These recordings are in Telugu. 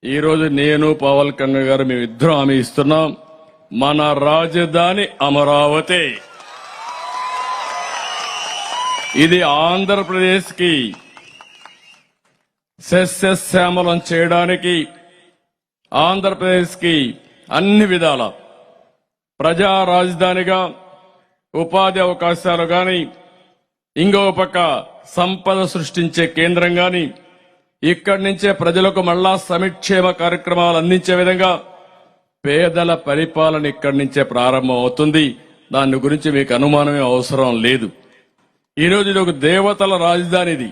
ఈ రోజు నేను పవన్ కళ్యాణ్ గారు మేమిద్దరం హామీ ఇస్తున్నాం. మన రాజధాని అమరావతి. ఇది ఆంధ్రప్రదేశ్ కి సస్యశ్యామలం చేయడానికి, ఆంధ్రప్రదేశ్ కి అన్ని విధాల ప్రజా రాజధానిగా ఉపాధి అవకాశాలు గాని, ఇంకో పక్క సంపద సృష్టించే కేంద్రం గాని, ఇక్కడి నుంచే ప్రజలకు మళ్లా సంక్షేమ కార్యక్రమాలు అందించే విధంగా పేదల పరిపాలన ఇక్కడి నుంచే ప్రారంభం అవుతుంది. దాని గురించి మీకు అనుమానమే అవసరం లేదు. ఈరోజు ఇది ఒక దేవతల రాజధాని. ఇది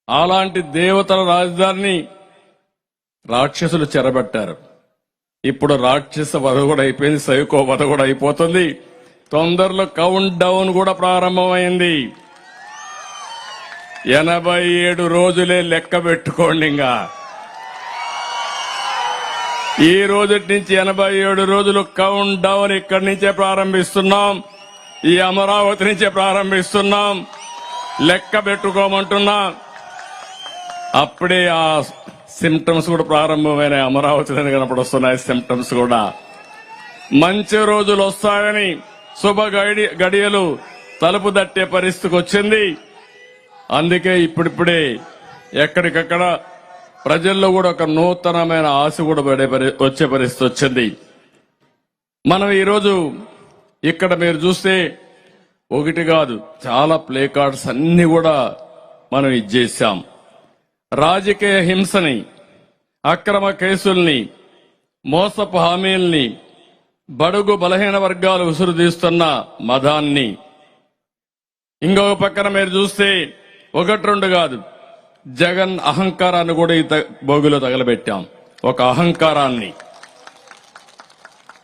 అలాంటి దేవతల రాజధానిని రాక్షసులు చెరబట్టారు. ఇప్పుడు రాక్షస వధ కూడా అయిపోయింది, సైకో వధ కూడా అయిపోతుంది. తొందరలో కౌంట్ డౌన్ కూడా ప్రారంభమైంది. 87 రోజులే లెక్క పెట్టుకోండి. ఇంకా ఈ రోజు నుంచి 87 రోజులు కౌంట్ డౌన్ ఇక్కడి నుంచే ప్రారంభిస్తున్నాం. ఈ అమరావతి నుంచే ప్రారంభిస్తున్నాం. లెక్క పెట్టుకోమంటున్నా. అప్పుడే ఆ సిమ్టమ్స్ కూడా ప్రారంభమైన అమరావతి కనపడి వస్తున్నాయి. సిమ్టమ్స్ కూడా మంచి రోజులు వస్తాయని, శుభ గడియలు తలుపు తట్టే పరిస్థితికి వచ్చింది. అందుకే ఇప్పుడిప్పుడే ఎక్కడికక్కడ ప్రజల్లో కూడా ఒక నూతనమైన ఆశ కూడా వచ్చే పరిస్థితి వచ్చింది. మనం ఈరోజు ఇక్కడ మీరు చూస్తే ఒకటి కాదు, చాలా ప్లే కార్డ్స్ అన్ని కూడా మనం ఇచ్చేసాం. రాజకీయ హింసని, అక్రమ కేసుల్ని, మోసపు హామీల్ని, బడుగు బలహీన వర్గాలు ఉసురుదీస్తున్న మదాన్ని, ఇంకొక పక్కన మీరు చూస్తే 1-2 కాదు, జగన్ అహంకారాన్ని కూడా ఈ బోగిలో తగలబెట్టాం. ఒక అహంకారాన్ని